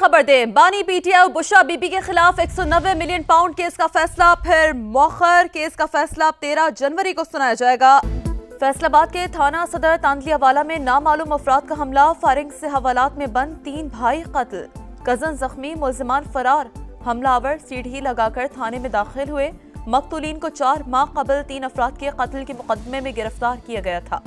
खबर दें, बानी पीटीआई बुशरा बीबी के खिलाफ 190 मिलियन पाउंड केस का फैसला फिर मौखर। केस का फैसला 13 जनवरी को सुनाया जाएगा। फैसलाबाद के थाना सदर तांदलियावाला में नामालूम अफराद का हमला, फायरिंग से हवालात में बंद 3 भाई कत्ल, कजन जख्मी, मुलजिमान फरार। हमलावर सीढ़ी लगाकर थाने में दाखिल हुए। मकतूलीन को 4 माह कबल 3 अफराद के कत्ल के मुकदमे में गिरफ्तार किया गया था।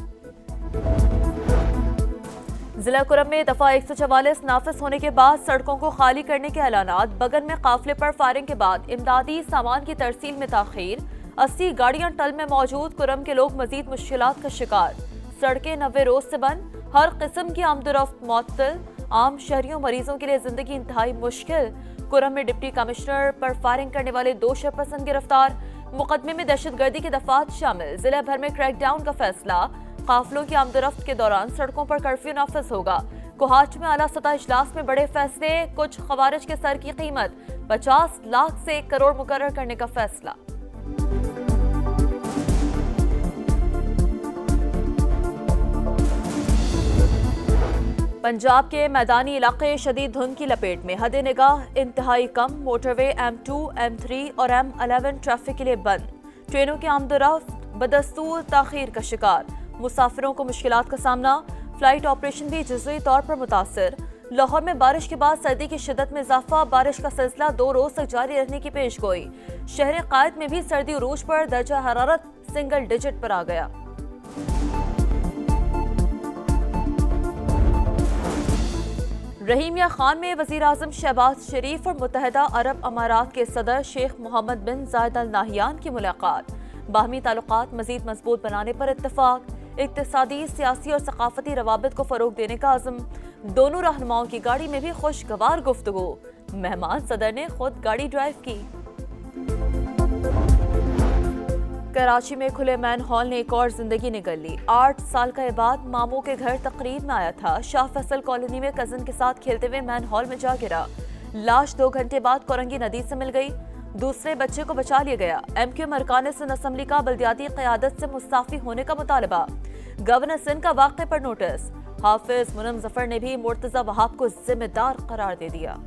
जिला कुरम में दफा 144 नाफिज होने के बाद सड़कों को खाली करने के ऐलानात। बगन में काफिले पर फायरिंग के बाद इमदादी सामान की तरसील में ताखीर। 80 गाड़ियां टल में मौजूद। कुरम के लोग मजीद मुश्किलात का शिकार। सड़कें 90 रोज से बंद। हर किस्म की आमदोरफ्त मुअत्तल। आम शहरियों मरीजों के लिए जिंदगी इंतहाई मुश्किल। कुरम में डिप्टी कमिश्नर पर फायरिंग करने वाले 2 शरपसंद गिरफ्तार। मुकदमे में दहशतगर्दी के दफात शामिल। जिला भर में क्रैकडाउन का फैसला। काफिलों की आमदोरफ्त के दौरान सड़कों पर कर्फ्यू नाफिज होगा। कोहाट में आला सतह इजलास में बड़े फैसले। कुछ खवारिज के सर की कीमत 50 लाख से 1 करोड़ मुकर्रर करने का फैसला। पंजाब के मैदानी इलाके शदीद धुंध की लपेट में। हद निगाह इंतहाई कम। मोटरवे M2, M3 और M11 ट्रैफिक के लिए बंद। ट्रेनों की आमदोरफ्त बदस्तूर ताखीर का शिकार। मुसाफिरों को मुश्किलात का सामना। फ्लाइट ऑपरेशन भी जुज़वी तौर पर मुतासर। लाहौर में बारिश के बाद सर्दी की शिद्दत में इजाफा। बारिश का सिलसिला 2 रोज तक जारी रहने की पेशगोई। शहर कायद में भी सर्दी उरूज पर दर्जा हरारत सिंगल डिजिट पर आ गया। रहीमिया खान में वज़ीर आज़म शहबाज शरीफ और मुत्तहिदा अरब अमारात के सदर शेख मोहम्मद बिन जायद अल नाहियान की मुलाकात। बाहमी ताल्लुकात मज़ीद मजबूत बनाने पर इत्तफाक। इक्तिसादी, सियासी और सकाफती रवाबित को फ़रोग देने का अज़म। दोनों रहनुमाओं की गाड़ी में भी खुशगवार गुफ्तगू। मेहमान सदर ने खुद गाड़ी ड्राइव की। कराची में खुले मैन हॉल ने एक और जिंदगी निगल ली। 8 साल का इबाद मामू के घर तकरीब में आया था। शाह फैसल कॉलोनी में कजन के साथ खेलते हुए मैन हॉल में जा गिरा। लाश 2 घंटे बाद कोरंगी नदी से मिल गई। दूसरे बच्चे को बचा लिया गया। MQ अरकान सिंध असम्बली का बल्दियाती क़यादत से मुस्ताफ़ी होने का मुतालबा। गवर्नर सिंध का वाक़े पर नोटिस। हाफिज मुनम जफर ने भी मुर्तज़ा वहाब को जिम्मेदार करार दे दिया।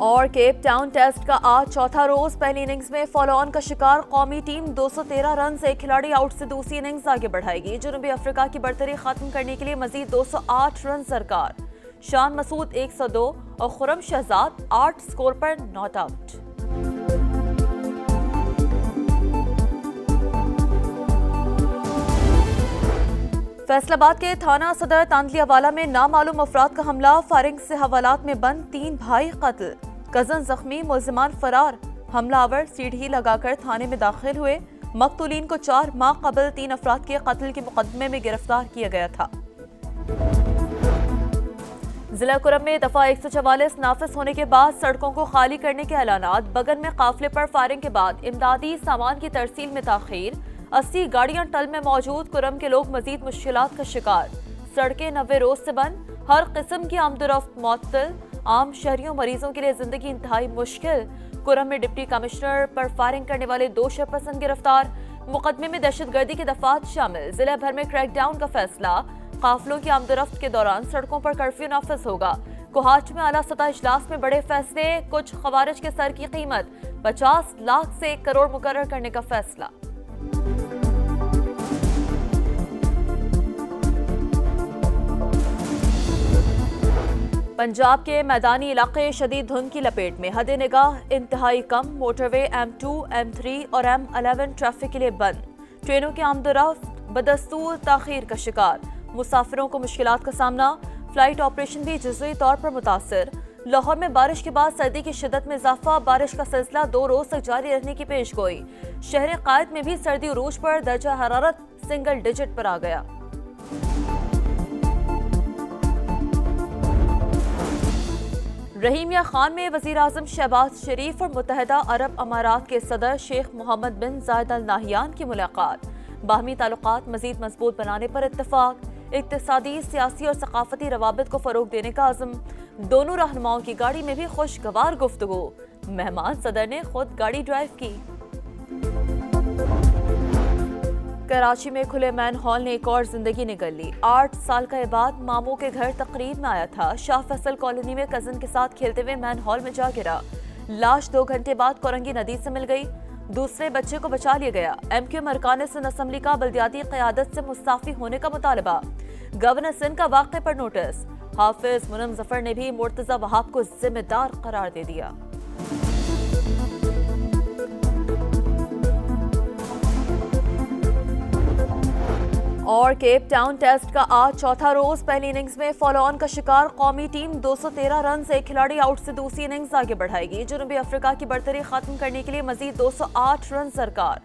और केप टाउन टेस्ट का आज चौथा रोज। पहली इनिंग्स में फॉलो ऑन का शिकार कौमी टीम 213 रन से एक खिलाड़ी आउट से दूसरी इनिंग्स आगे बढ़ाएगी। जनूबी अफ्रीका की बढ़तरी खत्म करने के लिए मजीद 208 रन दरकार। शान मसूद 102 और खुरम शहजाद 8 स्कोर पर नॉट आउट। फैसलाबाद के थाना सदर तांदलियावाला में नामालूम अफराद का हमला, फायरिंग से हवालात में बंद 3 भाई कत्ल, कजन जख्मी, मुलजिमान फरार। हमलावर सीढ़ी लगाकर थाने में दाखिल हुए। मकतूलीन को 4 माह कबल 3 अफराद के कत्ल के मुकदमे में गिरफ्तार किया गया था। जिला कुरम में दफा 144 नाफिज होने के बाद सड़कों को खाली करने के ऐलानात। बगन में काफिले पर फायरिंग के बाद इमदादी सामान की तरसील में ताखीर। 80 गाड़ियां टल में मौजूद। कुरम के लोग मजीद मुश्किलात का शिकार। सड़कें 90 रोज से बंद। हर किस्म की आमदोरफ्त मुअत्तल। आम शहरियों मरीजों के लिए जिंदगी इंतहाई मुश्किल। कुरम में डिप्टी कमिश्नर पर फायरिंग करने वाले 2 शरपसंद गिरफ्तार। मुकदमे में दहशतगर्दी के दफात शामिल। जिला भर में क्रैकडाउन का फैसला। काफिलों की आमदोरफ्त के दौरान सड़कों पर कर्फ्यू नाफिज होगा। कोहाट में आला सतह इजलास में बड़े फैसले। कुछ खवारिज के सर की कीमत 50 लाख से 1 करोड़ मुकर्रर करने का फैसला। पंजाब के मैदानी इलाके शदीद धुंध की लपेट में। हद निगाह इंतहाई कम। मोटरवे M2, M3 और M11 ट्रैफिक के लिए बंद। ट्रेनों की आमदोरफ्त बदस्तूर ताखीर का शिकार। मुसाफिरों को मुश्किलात का सामना। फ्लाइट ऑपरेशन भी जुज़वी तौर पर मुतासर। लाहौर में बारिश के बाद सर्दी की शिद्दत में इजाफा। बारिश का सिलसिला 2 रोज तक जारी रहने की पेशगोई। शहर कायद में भी सर्दी उरूज पर दर्जा हरारत सिंगल डिजिट पर आ गया। रहीमिया खान में वज़ीर आज़म शहबाज शरीफ और मुत्तहिदा अरब अमारात के सदर शेख मोहम्मद बिन जायद अल नाहियान की मुलाकात। बाहमी ताल्लुकात मजीद मजबूत बनाने पर इत्तफाक। इक्तिसादी, सियासी और सकाफती रवाबित को फ़रोग देने का अज़म। दोनों रहनुमाओं की गाड़ी में भी खुशगवार गुफ्तगू। मेहमान सदर ने खुद गाड़ी ड्राइव की। कराची में खुले मैन हॉल ने एक और जिंदगी निगल ली। 8 साल का इबाद मामू के घर तकरीब में आया था। शाह फैसल कॉलोनी में कजन के साथ खेलते हुए मैन हॉल में जा गिरा। लाश 2 घंटे बाद कोरंगी नदी से मिल गई। दूसरे बच्चे को बचा लिया गया। MQM अरकान सिंध असम्बली का बल्दियाती क़यादत से मुस्ताफी होने का मुतालबा। गवर्नर सिंध का वाक़े पर नोटिस। हाफिज मुनम जफर ने भी मुर्तजा वहाब को जिम्मेदार करार दे दिया। और केप टाउन टेस्ट का आज चौथा रोज पहली इनिंग्स में फॉलो ऑन का शिकार कौमी टीम 213 रन से एक खिलाड़ी आउट से दूसरी इनिंग्स आगे बढ़ाएगी। जनूबी अफ्रीका की बढ़तरी खत्म करने के लिए मजीद 208 रन दरकार।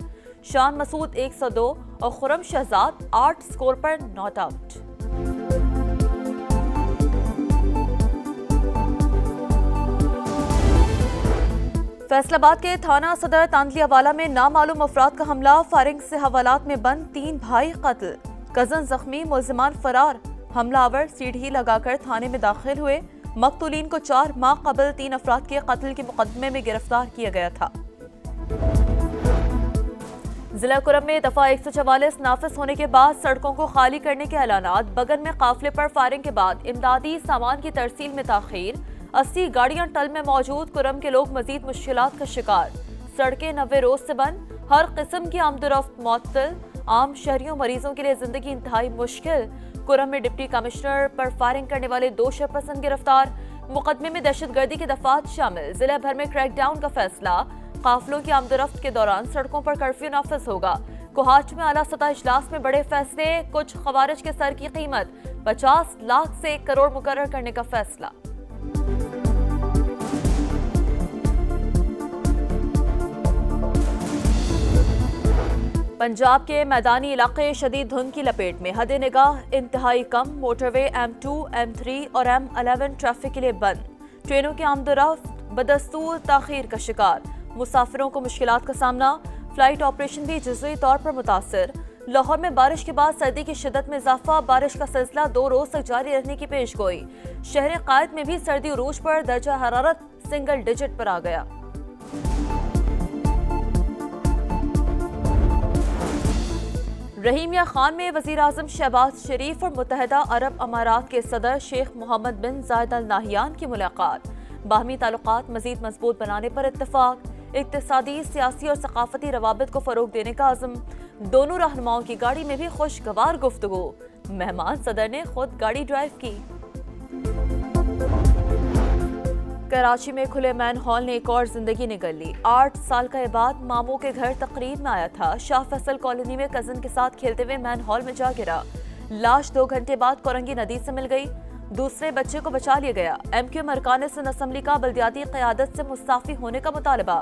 शान मसूद 102 और खुरम शहजाद 8 स्कोर पर नॉट आउट। फैसलाबाद के थाना सदर तांदलियावाला में नामालूम अफराद का हमला। फायरिंग से हवालात में बंद 3 भाई कत्ल, कजन जख्मी, मुल्जिमान फरार। हमलावर सीढ़ी लगाकर थाने में दाखिल हुए। मकतूलीन को 4 माह कबल 3 अफराद के कत्ल के मुकदमे में गिरफ्तार किया गया था। जिला कुरम में दफा 144 नाफिज होने के बाद सड़कों को खाली करने के ऐलानात। बगन में काफिले पर फायरिंग के बाद इमदादी सामान की तरसील में ताखीर। 80 गाड़ियां टल में मौजूद। कुरम के लोग मजीद मुश्किलात का शिकार। सड़कें 90 रोज से बंद। हर किस्म की आमदोरफ्त मुअत्तल। आम शहरियों मरीजों के लिए जिंदगी इंतहाई मुश्किल। कुरम में डिप्टी कमिश्नर पर फायरिंग करने वाले 2 शरपसंद गिरफ्तार। मुकदमे में दहशतगर्दी के दफात शामिल। जिला भर में क्रैकडाउन का फैसला। काफिलों की आमदोरफ्त के दौरान सड़कों पर कर्फ्यू नाफिज होगा। कोहाट में आला सतह इजलास में बड़े फैसले। कुछ खवारिज के सर की कीमत 50 लाख से 1 करोड़ मुकर्रर करने का फैसला। पंजाब के मैदानी इलाके शदीद धुंध की लपेट में। हद निगाह इंतहाई कम। मोटरवे M2, M3 और M11 ट्रैफिक के लिए बंद। ट्रेनों की आमदोरफ्त बदस्तूर ताखीर का शिकार। मुसाफिरों को मुश्किलात का सामना। फ्लाइट ऑपरेशन भी जुज़वी तौर पर मुतासर। लाहौर में बारिश के बाद सर्दी की शिद्दत में इजाफा। बारिश का सिलसिला 2 रोज तक जारी रहने की पेशगोई। शहर कायद में भी सर्दी उरूज पर दर्जा हरारत सिंगल डिजिट पर आ गया। रहीमिया खान में वज़ीर आज़म शहबाज शरीफ और मुत्तहिदा अरब अमारात के सदर शेख मोहम्मद बिन जायद अल नाहियान की मुलाकात। बाहमी ताल्लुकात मजीद मजबूत बनाने पर इत्तफाक। इक्तिसादी, सियासी और सकाफती रवाबित को फरोग देने का अज़म। दोनों रहनुमाओं की गाड़ी में भी खुशगवार गुफ्तगू। मेहमान सदर ने खुद गाड़ी ड्राइव की। कराची में खुले मैन हॉल ने एक और जिंदगी निगल ली। 8 साल का इबाद मामू के घर तकरीब में आया था। शाह फैसल कॉलोनी में कजन के साथ खेलते हुए मैन हॉल में जा गिरा। लाश 2 घंटे बाद कोरंगी नदी से मिल गई। दूसरे बच्चे को बचा लिया गया। MQM अरकान सिंध असम्बली का बल्दियाती क़यादत से मुस्ताफी होने का मुतालबा।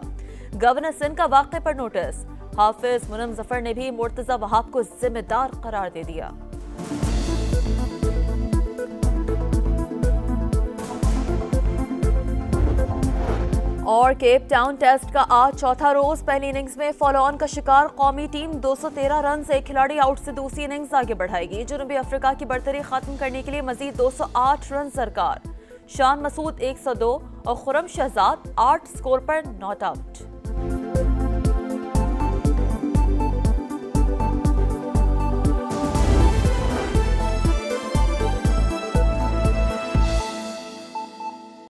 गवर्नर सिंध का वाक़े पर नोटिस। हाफिज मुनम जफर ने भी मुर्तजा वहाब को जिम्मेदार करार दे दिया। और केप टाउन टेस्ट का आज चौथा रोज पहली इनिंग्स में फॉलो ऑन का शिकार कौमी टीम 213 रन से एक खिलाड़ी आउट से दूसरी इनिंग्स आगे बढ़ाएगी। जनूबी अफ्रीका की बढ़तरी खत्म करने के लिए मजीद 208 रन दरकार। शान मसूद 102 और खुरम शहजाद 8 स्कोर पर नॉट आउट।